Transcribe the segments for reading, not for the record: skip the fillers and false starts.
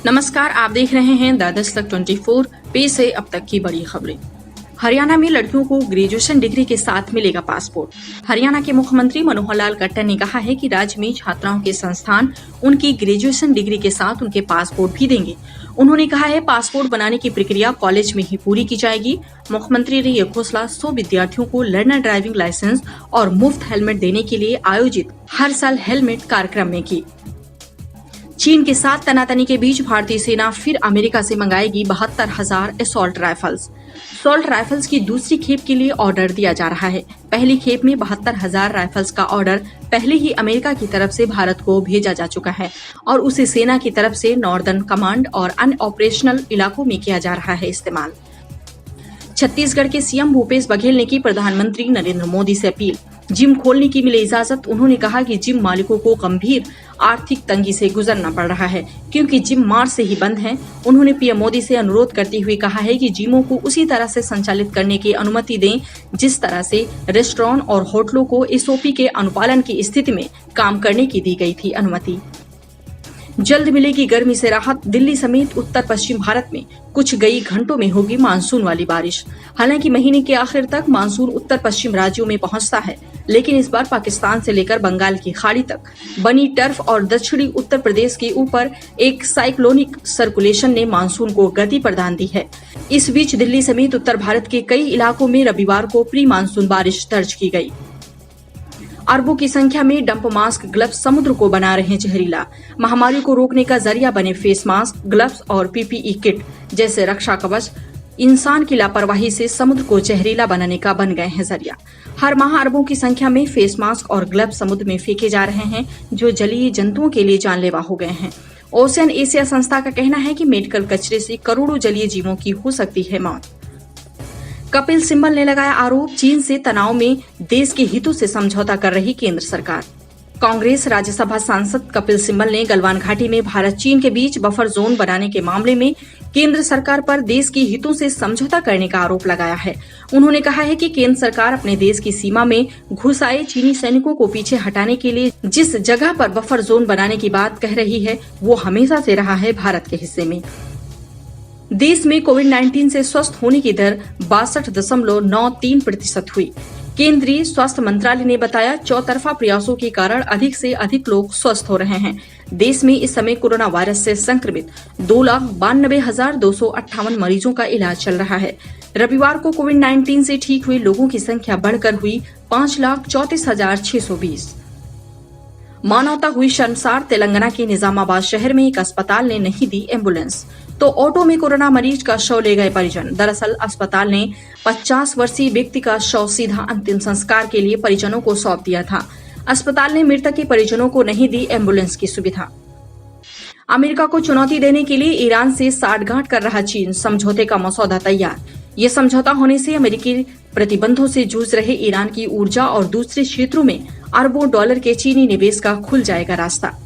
नमस्कार, आप देख रहे हैं द दस्तक 24। पेश है अब तक की बड़ी खबरें। हरियाणा में लड़कियों को ग्रेजुएशन डिग्री के साथ मिलेगा पासपोर्ट। हरियाणा के मुख्यमंत्री मनोहर लाल खट्टर ने कहा है कि राज्य में छात्राओं के संस्थान उनकी ग्रेजुएशन डिग्री के साथ उनके पासपोर्ट भी देंगे। उन्होंने कहा है पासपोर्ट बनाने की प्रक्रिया कॉलेज में ही पूरी की जाएगी। मुख्यमंत्री ने यह घोषणा 100 विद्यार्थियों को लर्नर ड्राइविंग लाइसेंस और मुफ्त हेलमेट देने के लिए आयोजित हर साल हेलमेट कार्यक्रम में की। चीन के साथ तनातनी के बीच भारतीय सेना फिर अमेरिका से मंगाएगी 72,000 असॉल्ट राइफल्स। असॉल्ट राइफल्स की दूसरी खेप के लिए ऑर्डर दिया जा रहा है। पहली खेप में 72,000 राइफल्स का ऑर्डर पहले ही अमेरिका की तरफ से भारत को भेजा जा चुका है और उसे सेना की तरफ से नॉर्दर्न कमांड और अन्य ऑपरेशनल इलाकों में किया जा रहा है इस्तेमाल। छत्तीसगढ़ के सीएम भूपेश बघेल ने की प्रधानमंत्री नरेंद्र मोदी से अपील। जिम खोलने की मिले इजाजत। उन्होंने कहा कि जिम मालिकों को गंभीर आर्थिक तंगी से गुजरना पड़ रहा है क्योंकि जिम मार्च से ही बंद हैं। उन्होंने पीएम मोदी से अनुरोध करते हुए कहा है कि जिमों को उसी तरह से संचालित करने की अनुमति दें जिस तरह से रेस्टोरेंट और होटलों को एसओपी के अनुपालन की स्थिति में काम करने की दी गई थी अनुमति। जल्द मिलेगी गर्मी से राहत। दिल्ली समेत उत्तर पश्चिम भारत में कुछ कई घंटों में होगी मानसून वाली बारिश। हालांकि महीने के आखिर तक मानसून उत्तर पश्चिम राज्यों में पहुंचता है, लेकिन इस बार पाकिस्तान से लेकर बंगाल की खाड़ी तक बनी टर्फ और दक्षिणी उत्तर प्रदेश के ऊपर एक साइक्लोनिक सर्कुलेशन ने मानसून को गति प्रदान दी है। इस बीच दिल्ली समेत उत्तर भारत के कई इलाकों में रविवार को प्री मानसून बारिश दर्ज की गई। अरबों की संख्या में डंप मास्क ग्लव्स समुद्र को बना रहे हैं जहरीला। महामारी को रोकने का जरिया बने फेस मास्क, ग्लव्स और पीपीई किट जैसे रक्षा कवच इंसान की लापरवाही से समुद्र को जहरीला बनाने का बन गए हैं जरिया। हर माह अरबों की संख्या में फेस मास्क और ग्लव्स समुद्र में फेंके जा रहे हैं जो जलीय जंतुओं के लिए जानलेवा हो गए हैं। ओशियन एशिया संस्था का कहना है कि मेडिकल कचरे से करोड़ों जलीय जीवों की हो सकती है मौत। कपिल सिब्बल ने लगाया आरोप, चीन से तनाव में देश के हितों से समझौता कर रही केंद्र सरकार। कांग्रेस राज्यसभा सांसद कपिल सिब्बल ने गलवान घाटी में भारत चीन के बीच बफर जोन बनाने के मामले में केंद्र सरकार पर देश के हितों से समझौता करने का आरोप लगाया है। उन्होंने कहा है कि केंद्र सरकार अपने देश की सीमा में घुस आए चीनी सैनिकों को पीछे हटाने के लिए जिस जगह पर बफर जोन बनाने की बात कह रही है वो हमेशा से रहा है भारत के हिस्से में। देश में कोविड-19 से स्वस्थ होने की दर 62.93% हुई। केंद्रीय स्वास्थ्य मंत्रालय ने बताया चौतरफा प्रयासों के कारण अधिक से अधिक लोग स्वस्थ हो रहे हैं। देश में इस समय कोरोना वायरस से संक्रमित 2,92,258 मरीजों का इलाज चल रहा है। रविवार को कोविड-19 से ठीक हुए लोगों की संख्या बढ़कर हुई 5,34,620। मानवता हुई शर्मसार। तेलंगाना के निजामाबाद शहर में एक अस्पताल ने नहीं दी एम्बुलेंस तो ऑटो में कोरोना मरीज का शव ले गए परिजन। दरअसल अस्पताल ने 50 वर्षीय व्यक्ति का शव सीधा अंतिम संस्कार के लिए परिजनों को सौंप दिया था। अस्पताल ने मृतक के परिजनों को नहीं दी एम्बुलेंस की सुविधा। अमेरिका को चुनौती देने के लिए ईरान से साठगांठ कर रहा चीन। समझौते का मसौदा तैयार। ये समझौता होने से अमेरिकी प्रतिबंधों से जूझ रहे ईरान की ऊर्जा और दूसरे क्षेत्रों में अरबों डॉलर के चीनी निवेश का खुल जाएगा रास्ता।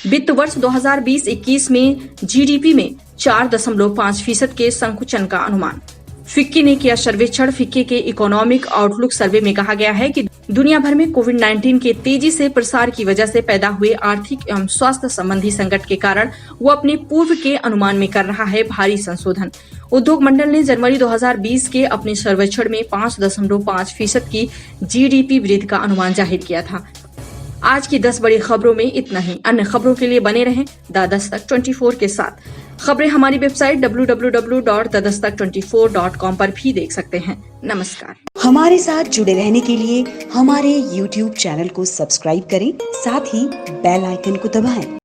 वित्त वर्ष 2020-21 में जीडीपी में 4.5% के संकुचन का अनुमान। फिक्की ने किया सर्वेक्षण। फिक्की के इकोनॉमिक आउटलुक सर्वे में कहा गया है कि दुनिया भर में कोविड-19 के तेजी से प्रसार की वजह से पैदा हुए आर्थिक एवं स्वास्थ्य संबंधी संकट के कारण वो अपने पूर्व के अनुमान में कर रहा है भारी संशोधन। उद्योग मंडल ने जनवरी 2020 के अपने सर्वेक्षण में 5.5% की जीडीपी वृद्धि का अनुमान जाहिर किया था। आज की 10 बड़ी खबरों में इतना ही। अन्य खबरों के लिए बने रहें द दस्तक 24 के साथ। खबरें हमारी वेबसाइट www.thedastak24.com पर भी देख सकते हैं। नमस्कार। हमारे साथ जुड़े रहने के लिए हमारे YouTube चैनल को सब्सक्राइब करें, साथ ही बेल आइकन को दबाएं।